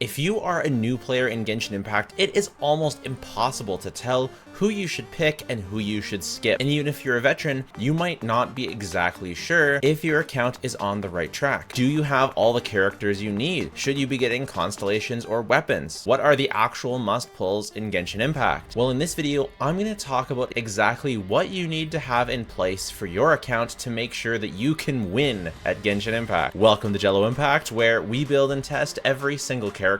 If you are a new player in Genshin Impact, it is almost impossible to tell who you should pick and who you should skip. And even if you're a veteran, you might not be exactly sure if your account is on the right track. Do you have all the characters you need? Should you be getting constellations or weapons? What are the actual must pulls in Genshin Impact? Well, in this video, I'm going to talk about exactly what you need to have in place for your account to make sure that you can win at Genshin Impact. Welcome to Jello Impact, where we build and test every single character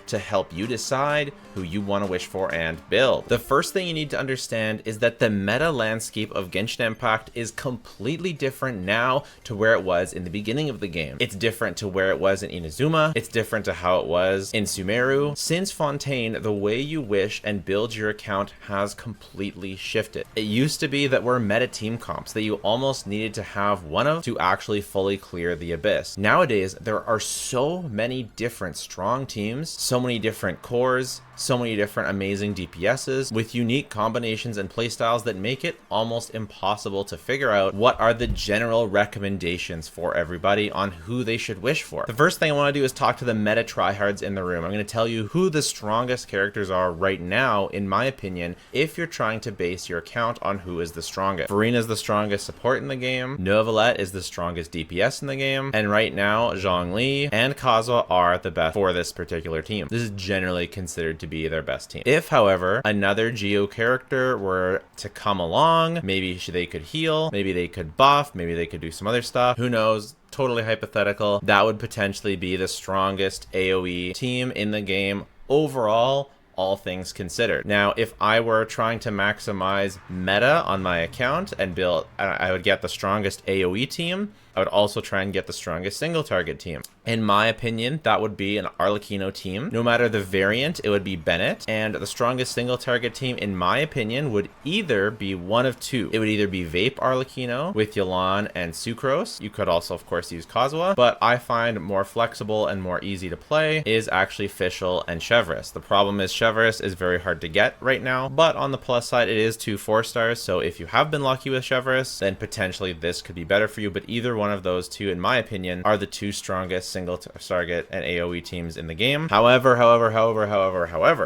to help you decide who you want to wish for and build. The first thing you need to understand is that the meta landscape of Genshin Impact is completely different now to where it was in the beginning of the game. It's different to where it was in Inazuma. It's different to how it was in Sumeru. Since Fontaine, the way you wish and build your account has completely shifted. It used to be that we're meta team comps that you almost needed to have one of to actually fully clear the abyss. Nowadays, there are so many different strong teams, so many different cores, so many different amazing DPSs with unique combinations and playstyles that make it almost impossible to figure out what are the general recommendations for everybody on who they should wish for. The first thing I want to do is talk to the meta tryhards in the room. I'm going to tell you who the strongest characters are right now, in my opinion, if you're trying to base your account on who is the strongest. Farina is the strongest support in the game, Novelet is the strongest DPS in the game, and right now, Zhongli and Kazuha are the best for this particular team. This is generally considered to be their best team. If, however, another Geo character were to come along, maybe they could heal, maybe they could buff, maybe they could do some other stuff, who knows, totally hypothetical, that would potentially be the strongest AoE team in the game overall, all things considered. Now, if I were trying to maximize meta on my account and build, I would get the strongest AoE team. I would also try and get the strongest single target team. In my opinion, that would be an Arlecchino team. No matter the variant, it would be Bennett. And the strongest single target team, in my opinion, would either be one of two. It would either be Vape Arlecchino with Yelan and Sucrose. You could also, of course, use Kazuha. But I find more flexible and more easy to play is actually Fischl and Chevreuse. The problem is Chevreuse is very hard to get right now. But on the plus side, it is 2 4-stars. So if you have been lucky with Chevreuse, then potentially this could be better for you. But either one of those two, in my opinion, are the two strongest single target and AoE teams in the game. However,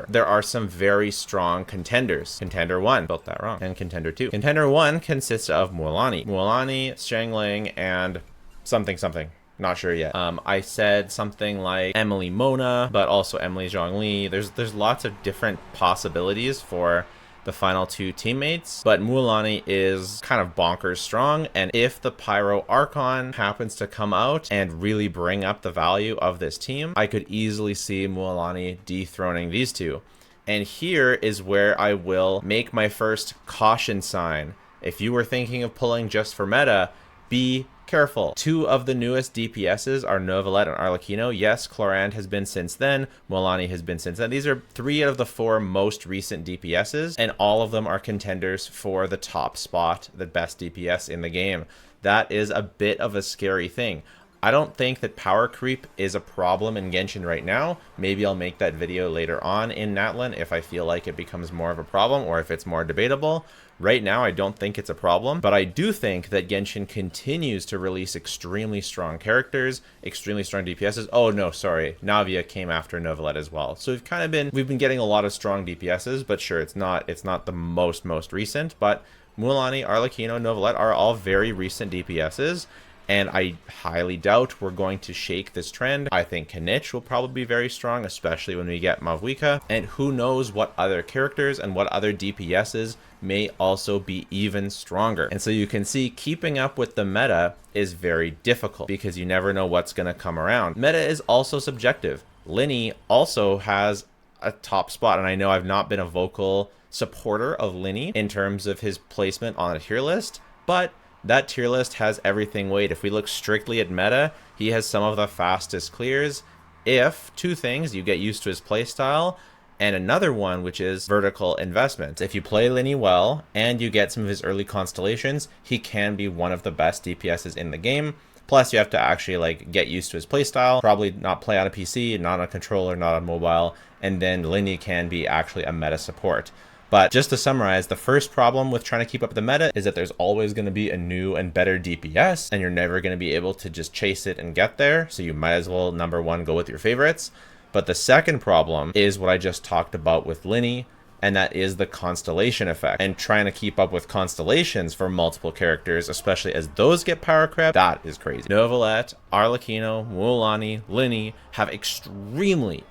there are some very strong contenders. Contender 1, built that wrong, and Contender 2. Contender 1 consists of Mualani, Xiangling, and something. Not sure yet. I said something like Emily Mona, but also Emily Zhongli. There's lots of different possibilities for the final 2 teammates, but Mualani is kind of bonkers strong, and if the Pyro Archon happens to come out and really bring up the value of this team, I could easily see Mualani dethroning these two. And here is where I will make my first caution sign. If you were thinking of pulling just for meta, be careful. 2 of the newest DPSs are Novelet and Arlecchino. Yes, Chlorand has been since then. Mualani has been since then. These are 3 out of the 4 most recent DPSs, and all of them are contenders for the top spot, the best DPS in the game. That is a bit of a scary thing. I don't think that power creep is a problem in Genshin right now. Maybe I'll make that video later on in Natlan if I feel like it becomes more of a problem or if it's more debatable. Right now, I don't think it's a problem, but I do think that Genshin continues to release extremely strong characters, extremely strong DPSs. Oh no, sorry, Navia came after Novelet as well. So we've been getting a lot of strong DPSs, but sure, it's not the most recent, but Mualani, Arlecchino, Novelet are all very recent DPSs. And I highly doubt we're going to shake this trend. I think Kanich will probably be very strong, especially when we get Mavuika. And who knows what other characters and what other DPSs may also be even stronger. And so you can see keeping up with the meta is very difficult because you never know what's going to come around. Meta is also subjective. Linny also has a top spot. And I know I've not been a vocal supporter of Linny in terms of his placement on a tier list, but that tier list has everything weighed. If we look strictly at meta, he has some of the fastest clears. If 2 things, you get used to his playstyle, and another one, which is vertical investment. If you play Linny well and you get some of his early constellations, he can be one of the best DPSs in the game. Plus, you have to actually get used to his playstyle, probably not play on a PC, not on a controller, not on mobile, and then Linny can be actually a meta support. But just to summarize, the first problem with trying to keep up the meta is that there's always going to be a new and better DPS, and you're never going to be able to just chase it and get there. So you might as well, number 1, go with your favorites. But the second problem is what I just talked about with Linny, and that is the constellation effect. And trying to keep up with constellations for multiple characters, especially as those get power crept, that is crazy. Neuvillette, Arlecchino, Mualani, Linny have extremely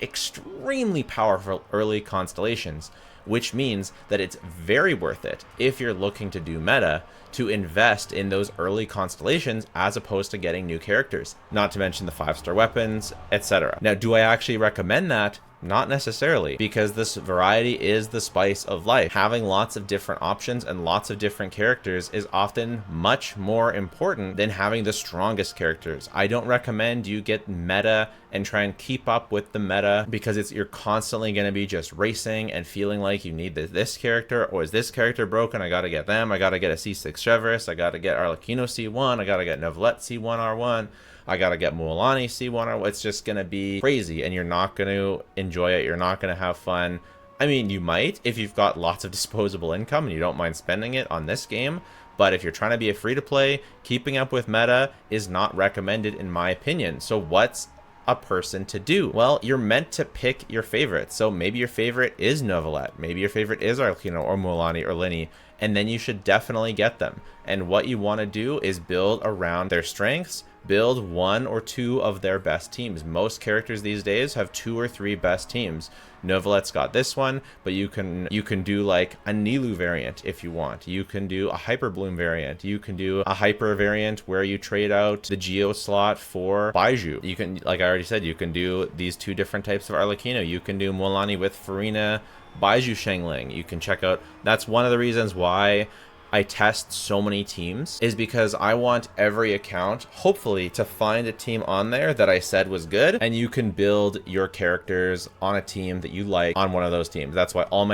powerful early constellations, which means that it's very worth it if you're looking to do meta to invest in those early constellations as opposed to getting new characters, not to mention the 5-star weapons, etc. Now, do I actually recommend that? Not necessarily, because this variety is the spice of life. Having lots of different options and lots of different characters is often much more important than having the strongest characters. I don't recommend you get meta and try and keep up with the meta, because you're constantly going to be just racing and feeling like you need this character, or is this character broken? I got to get them. I got to get a C6 Chevreuse. I got to get Arlecchino C1. I got to get Neuvillette C1 R1. I gotta get Mualani C1. It's just gonna be crazy, and you're not gonna enjoy it. You're not gonna have fun. I mean, you might if you've got lots of disposable income and you don't mind spending it on this game. But if you're trying to be a free-to-play, keeping up with meta is not recommended in my opinion. So what's a person to do? Well, you're meant to pick your favorites. So maybe your favorite is Neuvillette. Maybe your favorite is Arlecchino or Mualani or Linny. And then you should definitely get them. And what you want to do is build around their strengths. Build 1 or 2 of their best teams. Most characters these days have 2 or 3 best teams. Neuvillette's got this one, but you can do like a Nilou variant if you want. You can do a Hyper Bloom variant. You can do a Hyper variant where you trade out the Geo slot for Baiju. You can, like I already said, you can do these 2 different types of Arlecchino. You can do Mualani with Farina, Baiju Shengling. You can check out, that's one of the reasons why I test so many teams, is because I want every account, hopefully, to find a team on there that I said was good, and you can build your characters on a team that you like on one of those teams. That's why all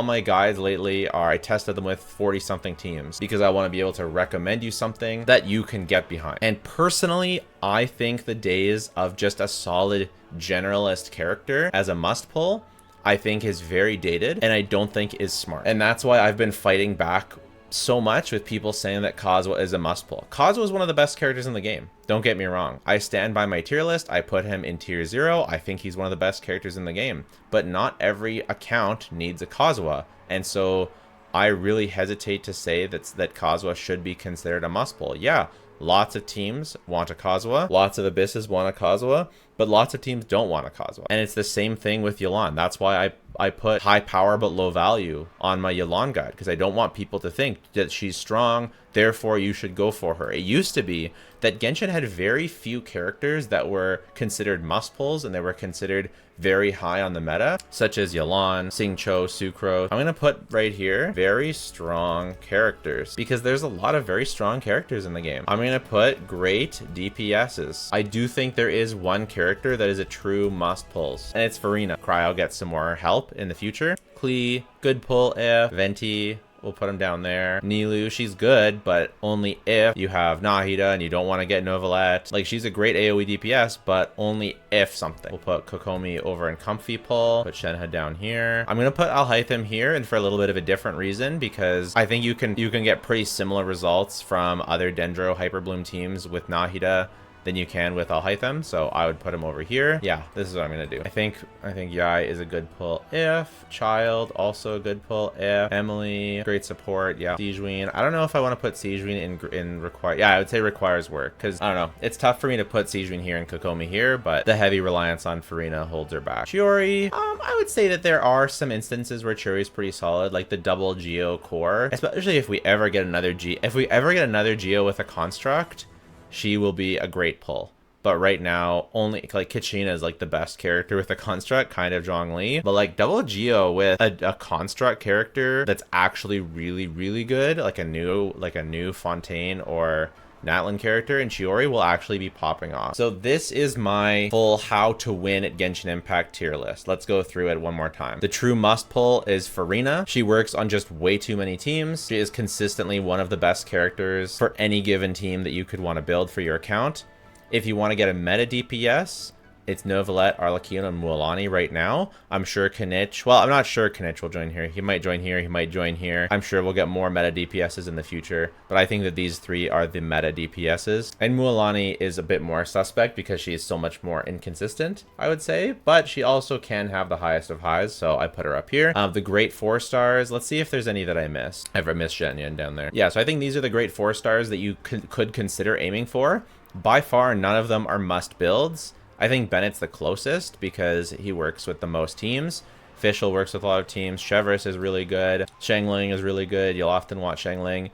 my guides lately are, I tested them with 40-something teams, because I want to be able to recommend you something that you can get behind. And personally, I think the days of just a solid generalist character as a must pull, I think is very dated, and I don't think is smart. And that's why I've been fighting back so much with people saying that Kazuha is a must pull. Kazuha is one of the best characters in the game. Don't get me wrong. I stand by my tier list. I put him in tier 0. I think he's one of the best characters in the game. But not every account needs a Kazuha. And so I really hesitate to say that Kazuha should be considered a must pull. Yeah, lots of teams want a Kazuha. Lots of Abysses want a Kazuha. But lots of teams don't want a Kazuha. And it's the same thing with Yelan. That's why I put high power but low value on my Yelan guide, because I don't want people to think that she's strong, therefore you should go for her. It used to be that Genshin had very few characters that were considered must pulls, and they were considered very high on the meta, such as Yelan, Xingqiu, Sucrose. I'm going to put right here very strong characters, because there's a lot of very strong characters in the game. I'm going to put great DPSs. I do think there is one character that is a true must pulls, and it's Farina. Cryo gets some more help in the future. Klee, good pull if. Venti, we'll put him down there. Nilou, she's good, but only if you have Nahida and you don't want to get Neuvillette. Like, she's a great AoE DPS, but only if something. We'll put Kokomi over in comfy pull. Put Shenhe down here. I'm going to put Alhaitham here, and for a little bit of a different reason, because I think you can get pretty similar results from other Dendro Hyperbloom teams with Nahida than you can with Alhaitham, so I would put him over here. Yeah, this is what I'm gonna do. I think Yai is a good pull if. Childe, also a good pull if. Emily, great support. Yeah. Sijuin, I don't know if I want to put Sijuin in require. Yeah, I would say requires work, because I don't know, it's tough for me to put Sijuin here and Kokomi here, but the heavy reliance on Farina holds her back. Chiori, I would say that there are some instances where Chiori is pretty solid, like the double Geo core, especially if we ever get another Geo with a construct. She will be a great pull. But right now, only like Keqing is like the best character with a construct, kind of Zhongli. But like double Geo with a construct character that's actually really, really good, like a new Fontaine or Natlan character, and Chiori will actually be popping off. So this is my full how to win at Genshin Impact tier list. Let's go through it one more time. The true must pull is Farina. She works on just way too many teams. She is consistently one of the best characters for any given team that you could want to build for your account. If you want to get a meta DPS, it's Novelette, Arlecchino, and Mualani right now. I'm sure Kanich, well, I'm not sure Kanich will join here. He might join here, he might join here. I'm sure we'll get more meta DPSs in the future, but I think that these three are the meta DPSs. And Mualani is a bit more suspect because she is so much more inconsistent, I would say, but she also can have the highest of highs, so I put her up here. The great 4 stars, let's see if there's any that I missed. I've missed Shenhe down there. Yeah, so I think these are the great 4 stars that you could consider aiming for. By far, none of them are must builds. I think Bennett's the closest because he works with the most teams. Fischl works with a lot of teams. Chevreuse is really good. Xiangling is really good. You'll often watch Xiangling.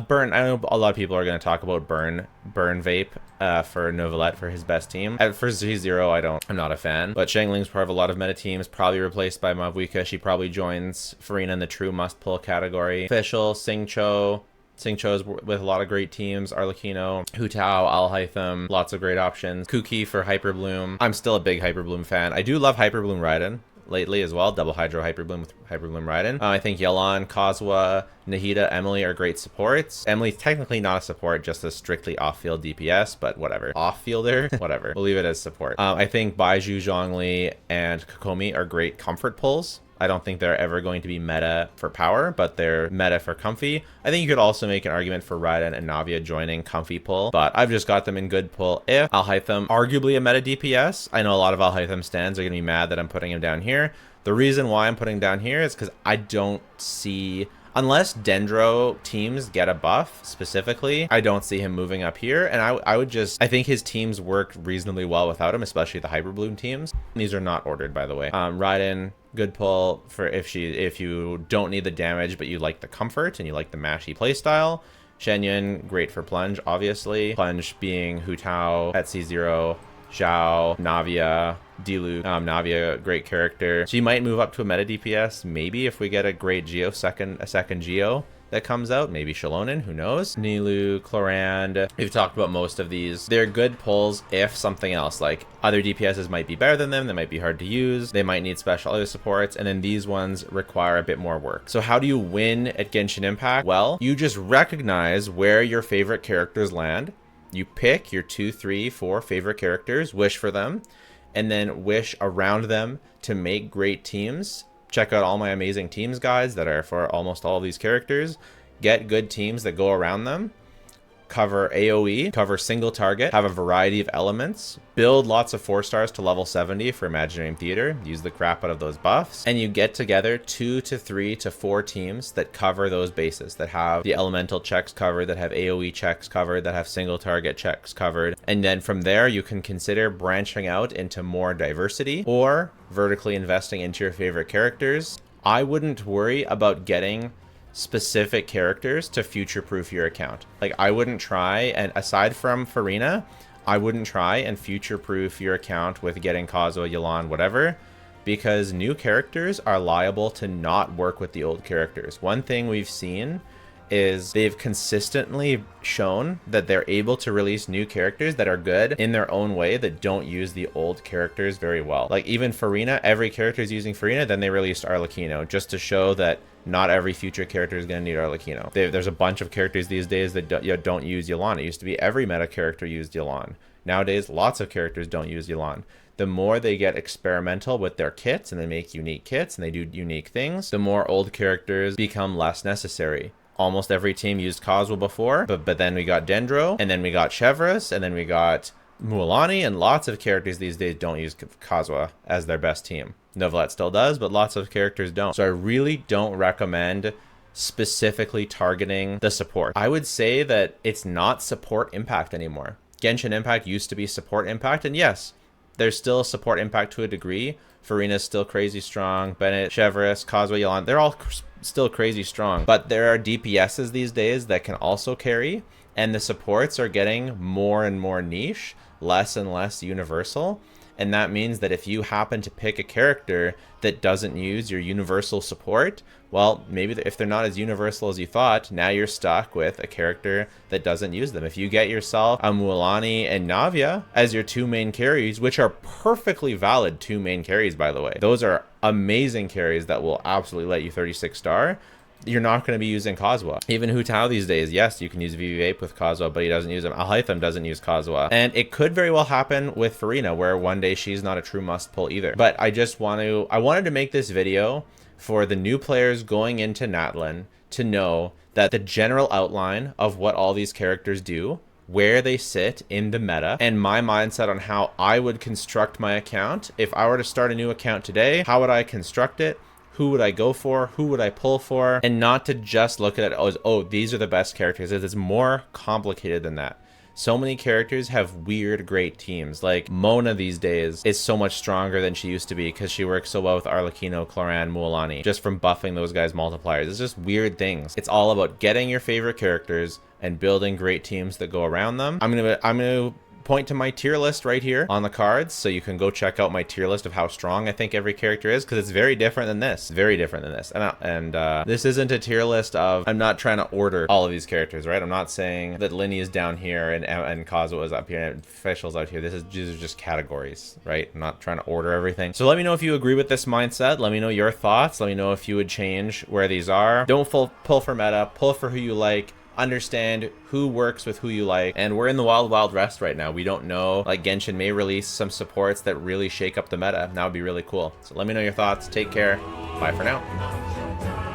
Burn, I know a lot of people are going to talk about Burn Vape for Novelette for his best team. For Z0, I'm not a fan. But Xiangling's part of a lot of meta teams, probably replaced by Mavuika. She probably joins Farina in the true must-pull category. Fischl, Xingqiu's with a lot of great teams. Arlecchino, Hu Tao, Alhaitham, lots of great options. Kuki for Hyperbloom. I'm still a big Hyperbloom fan. I do love Hyperbloom Raiden lately as well. Double Hydro Hyperbloom with Hyperbloom Raiden. I think Yelan, Kazuha, Nahida, Emily are great supports. Emily's technically not a support, just a strictly off-field DPS, but whatever. Off-fielder? Whatever. We'll leave it as support. I think Baizhu, Zhongli, and Kokomi are great comfort pulls. I don't think they're ever going to be meta for power, but they're meta for comfy. I think you could also make an argument for Raiden and Navia joining comfy pull, but I've just got them in good pull. If Alhaitham, arguably a meta DPS, I know a lot of Alhaitham stands are going to be mad that I'm putting him down here. The reason why I'm putting him down here is because I don't see... Unless Dendro teams get a buff specifically, I don't see him moving up here. And I think his teams work reasonably well without him, especially the Hyperbloom teams. These are not ordered, by the way. Raiden, good pull for if you don't need the damage, but you like the comfort and you like the mashy playstyle. Shenhe, great for Plunge, obviously. Plunge being Hu Tao at C0, Zhao, Navia, Nilou. Navia, great character. She might move up to a meta DPS, maybe if we get a great Geo, a second Geo that comes out. Maybe Shallonen, who knows? Nilou, Clorand. We've talked about most of these. They're good pulls if something else, like other DPSs might be better than them. They might be hard to use. They might need special other supports. And then these ones require a bit more work. So how do you win at Genshin Impact? Well, you just recognize where your favorite characters land. You pick your 2, 3, 4 favorite characters, wish for them, and then wish around them to make great teams. Check out all my amazing teams guides that are for almost all of these characters. Get good teams that go around them. Cover AoE, cover single target, have a variety of elements, build lots of 4 stars to level 70 for Imaginarium Theater, use the crap out of those buffs, and you get together 2 to 3 to 4 teams that cover those bases, that have the elemental checks covered, that have AoE checks covered, that have single target checks covered. And then from there, you can consider branching out into more diversity or vertically investing into your favorite characters. I wouldn't worry about getting specific characters to future-proof your account. Like, I wouldn't try, and aside from Farina, I wouldn't try and future-proof your account with getting Kazuha, Yelan, whatever, because new characters are liable to not work with the old characters. One thing we've seen is they've consistently shown that they're able to release new characters that are good in their own way, that don't use the old characters very well. Like even Farina, every character is using Farina, then they released Arlecchino, just to show that not every future character is going to need Arlecchino. There's a bunch of characters these days that don't use Yelan. It used to be every meta character used Yelan. Nowadays, lots of characters don't use Yelan. The more they get experimental with their kits and they make unique kits and they do unique things, the more old characters become less necessary. Almost every team used Kazuha before, but then we got Dendro, and then we got Chevreuse, and then we got Mualani, and lots of characters these days don't use Kazuha as their best team. Novelette still does, but lots of characters don't. So I really don't recommend specifically targeting the support. I would say that it's not support impact anymore. Genshin Impact used to be support impact, and yes, there's still support impact to a degree. Farina's still crazy strong. Bennett, Chevreuse, Kazuha, Yelan, they're all still crazy strong. But there are DPSs these days that can also carry, and the supports are getting more and more niche, less and less universal. And that means that if you happen to pick a character that doesn't use your universal support, well, maybe if they're not as universal as you thought, now you're stuck with a character that doesn't use them. If you get yourself a Mualani and Navia as your 2 main carries, which are perfectly valid 2 main carries, by the way. Those are amazing carries that will absolutely let you 36 star. you're not going to be using Kazuha. Even Hu Tao these days, yes, you can use VV-Vape with Kazuha, but he doesn't use him. Alhaitham doesn't use Kazuha. And it could very well happen with Farina, where one day she's not a true must pull either. But I wanted to make this video for the new players going into Natlan to know that the general outline of what all these characters do, where they sit in the meta, and my mindset on how I would construct my account. If I were to start a new account today, how would I construct it? Who would I go for? Who would I pull for? And not to just look at it as, oh, these are the best characters. It's more complicated than that. So many characters have weird, great teams. Like Mona these days is so much stronger than she used to be because she works so well with Arlecchino, Cloran, Mualani, just from buffing those guys' multipliers. It's just weird things. It's all about getting your favorite characters and building great teams that go around them. I'm gonna point to my tier list right here on the cards, so you can go check out my tier list of how strong I think every character is, because it's very different than this. Very different than this. And this isn't a tier list of, I'm not trying to order all of these characters, right? I'm not saying that Linny is down here and Kazuha is up here and Fischl's out here. These are just categories, right? I'm not trying to order everything. So let me know if you agree with this mindset. Let me know your thoughts. Let me know if you would change where these are. Don't pull for meta, pull for who you like. Understand who works with who you like, and we're in the wild west right now. We don't know, like Genshin may release some supports that really shake up the meta. That would be really cool. So let me know your thoughts. Take care. Bye for now.